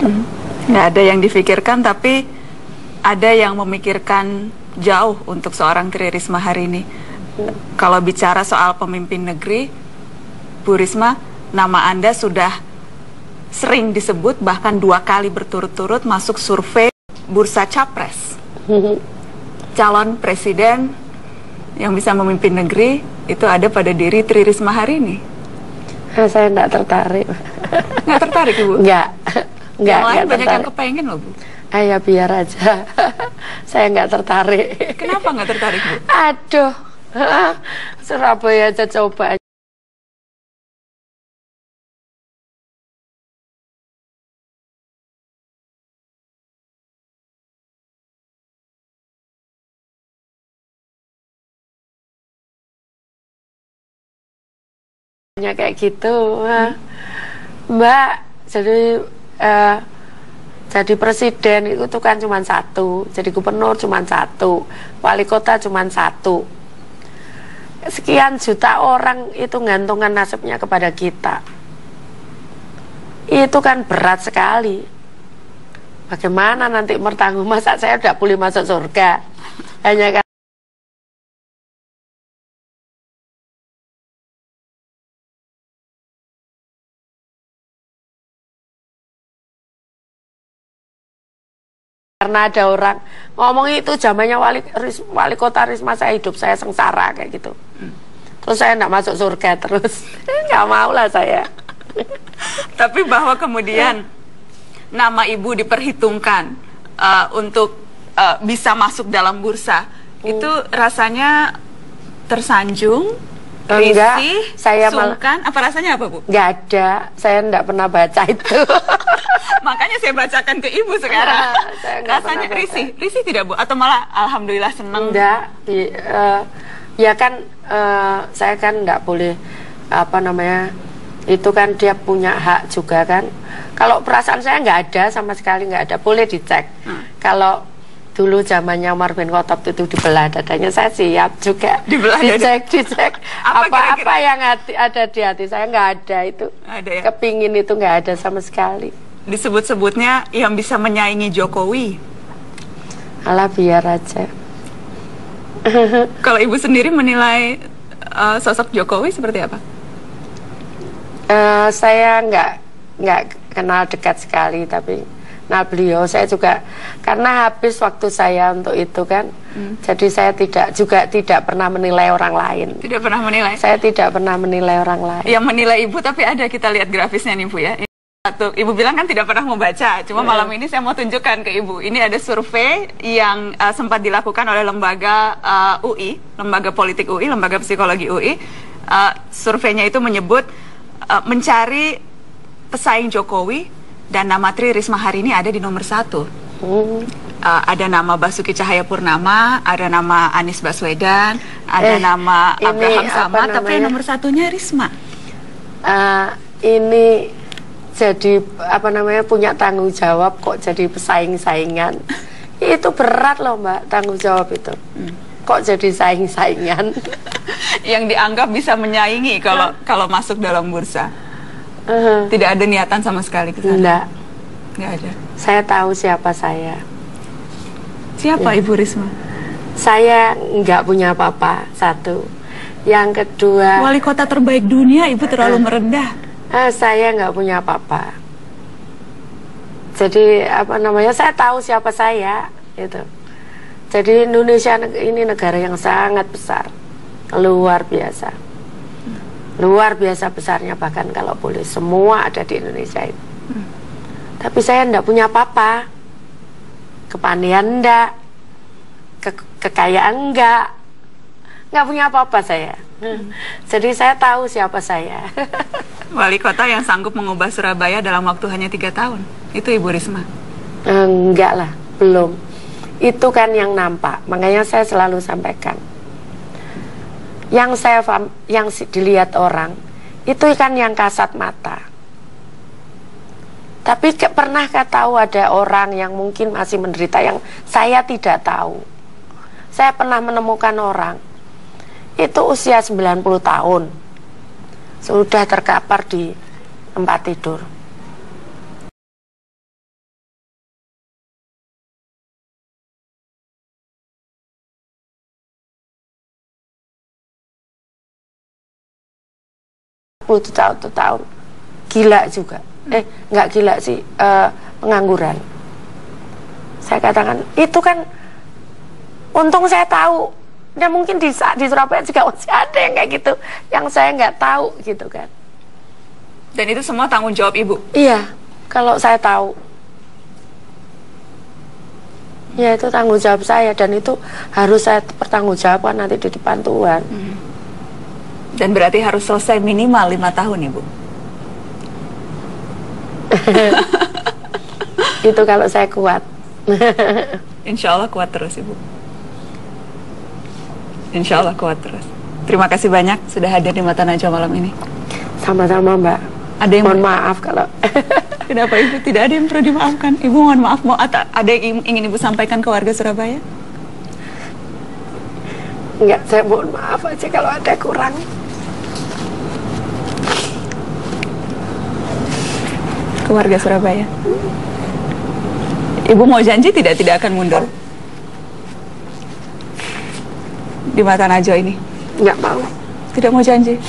ada. Nggak ada yang difikirkan, tapi ada yang memikirkan jauh untuk seorang Tri Risma hari ini. Kalau bicara soal pemimpin negeri, Bu Risma, nama Anda sudah sering disebut, bahkan 2 kali berturut-turut masuk survei Bursa Capres. Calon presiden yang bisa memimpin negeri itu ada pada diri Tri Risma hari ini. Saya enggak tertarik. Nggak tertarik, Ibu? Enggak. Yang lain banyak yang kepengen loh, Bu. Ya biar aja. Saya nggak tertarik. Kenapa nggak tertarik, Bu? Aduh, Surabaya aja coba. Kayak gitu, Mbak. Jadi presiden itu tuh kan cuma 1, jadi gubernur cuma 1, wali kota cuma 1. Sekian juta orang itu gantungan nasibnya kepada kita. Itu kan berat sekali. Bagaimana nanti bertanggung, masa saya udah boleh masuk surga? Hanya kan karena ada orang ngomong itu zamannya wali kota Risma saya hidup saya sengsara kayak gitu. Terus saya enggak masuk surga terus. Nggak mau lah saya. Tapi bahwa kemudian nama Ibu diperhitungkan untuk bisa masuk dalam bursa, itu rasanya tersanjung, risih, saya sungkan, apa rasanya apa, Bu? Nggak ada, saya enggak pernah baca itu. Makanya saya bacakan ke Ibu sekarang. Rasanya risih tidak, Bu? Atau malah alhamdulillah senang? Enggak, ya kan saya kan enggak boleh apa namanya, itu kan dia punya hak juga kan. Kalau perasaan saya nggak ada sama sekali, nggak ada, boleh dicek. Kalau dulu zamannya Umar bin Khattab itu dibelah dadanya, saya siap juga dicek apa yang ada di hati saya, nggak ada itu. Ada ya? Kepingin itu nggak ada sama sekali. Disebut-sebutnya yang bisa menyaingi Jokowi. Alah biar aja. Kalau Ibu sendiri menilai sosok Jokowi seperti apa? Saya nggak kenal dekat sekali, tapi nah beliau saya juga karena habis waktu saya untuk itu kan, jadi saya tidak pernah menilai orang lain. Tidak pernah menilai? Saya tidak pernah menilai orang lain. Yang menilai Ibu, tapi ada, kita lihat grafisnya nih, Bu, ya. Ibu bilang kan tidak pernah membaca, cuma malam ini saya mau tunjukkan ke Ibu. Ini ada survei yang sempat dilakukan oleh lembaga UI, lembaga politik UI, lembaga psikologi UI. Surveinya itu menyebut mencari pesaing Jokowi, dan nama Tri Risma hari ini ada di nomor 1. Ada nama Basuki Cahayapurnama, ada nama Anies Baswedan, ada nama Abraham Samad, tapi nomor 1-nya Risma. Ini jadi apa namanya, punya tanggung jawab kok jadi pesaing-saingan. Itu berat loh, Mbak, tanggung jawab itu. Kok jadi saing-saingan? Yang dianggap bisa menyaingi kalau masuk dalam bursa. Tidak ada niatan sama sekali ke sana. Nggak ada. Saya tahu siapa saya. Siapa Ibu Risma? Saya nggak punya apa-apa, 1. Yang kedua, wali kota terbaik dunia, Ibu terlalu merendah. Saya nggak punya apa-apa. Jadi apa namanya, saya tahu siapa saya itu. Jadi Indonesia ini negara yang sangat besar, luar biasa, luar biasa besarnya, bahkan kalau boleh semua ada di Indonesia itu. Tapi saya nggak punya apa-apa, kepandaian enggak, kekayaan nggak punya apa-apa saya. Jadi saya tahu siapa saya. Wali kota yang sanggup mengubah Surabaya dalam waktu hanya 3 tahun, itu Ibu Risma? Enggak lah, belum. Itu kan yang nampak, makanya saya selalu sampaikan. Yang dilihat orang, itu kan yang kasat mata. Tapi pernahkah tahu ada orang yang mungkin masih menderita yang saya tidak tahu? Saya pernah menemukan orang, itu usia 90 tahun, sudah terkapar di tempat tidur. tahun gila juga. Nggak gila sih, pengangguran. Saya katakan itu kan untung saya tahu. Dan mungkin di Surabaya juga masih ada yang kayak gitu, yang saya nggak tahu gitu kan. Dan itu semua tanggung jawab Ibu? Iya, kalau saya tahu. Ya itu tanggung jawab saya, dan itu harus saya pertanggungjawabkan nanti di depan Tuhan. Dan berarti harus selesai minimal 5 tahun Ibu? Itu kalau saya kuat. Insya Allah kuat terus Ibu. Insya Allah kuat terus. Terima kasih banyak sudah hadir di Mata Najwa malam ini. Sama-sama Mbak. Ada yang mohon maaf kalau Kenapa Ibu? Tidak ada yang perlu dimaafkan. Ibu mohon maaf, ada yang ingin Ibu sampaikan ke warga Surabaya? Enggak, saya mohon maaf aja kalau ada kurang. Ke warga Surabaya. Ibu mau janji tidak akan mundur di Mata Najwa ini? Enggak mau. Tidak mau janji.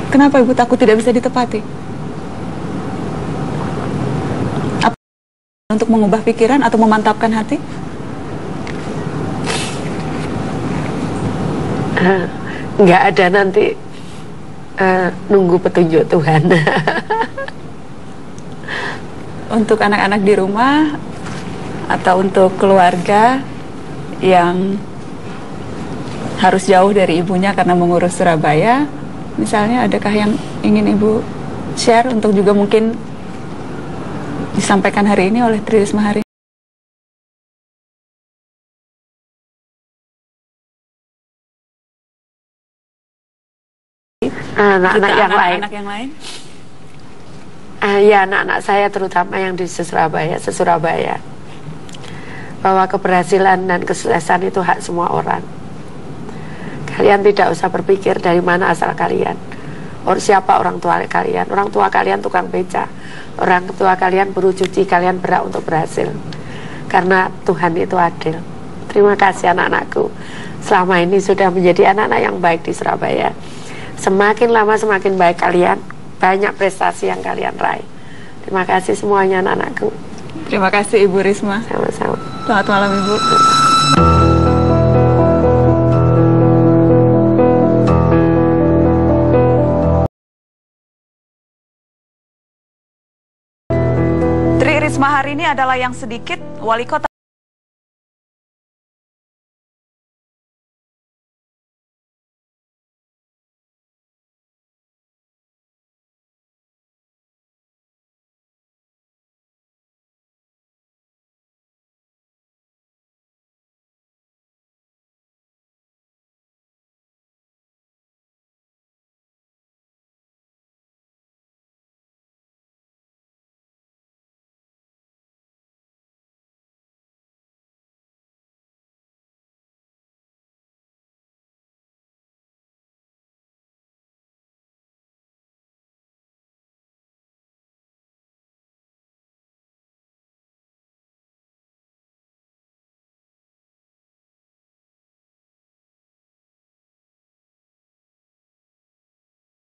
Kenapa Ibu takut tidak bisa ditepati? Apa untuk mengubah pikiran atau memantapkan hati? Enggak ada, nanti nunggu petunjuk Tuhan. Untuk anak-anak di rumah atau untuk keluarga yang harus jauh dari ibunya karena mengurus Surabaya, misalnya, adakah yang ingin Ibu share untuk juga mungkin disampaikan hari ini oleh Tri Risma hari ini? Anak-anak yang lain. Anak yang lain? Ya, anak-anak saya terutama yang di Surabaya, bahwa keberhasilan dan kesuksesan itu hak semua orang. Kalian tidak usah berpikir dari mana asal kalian, siapa orang tua kalian. Orang tua kalian tukang beca, orang tua kalian buruh cuci, kalian berhak untuk berhasil karena Tuhan itu adil. Terima kasih anak-anakku, selama ini sudah menjadi anak-anak yang baik di Surabaya. Semakin lama semakin baik kalian, banyak prestasi yang kalian raih. Terima kasih semuanya anak-anakku. Terima kasih Ibu Risma. Sama-sama. Selamat malam Ibu. Tri Risma hari ini adalah yang sedikit wali kota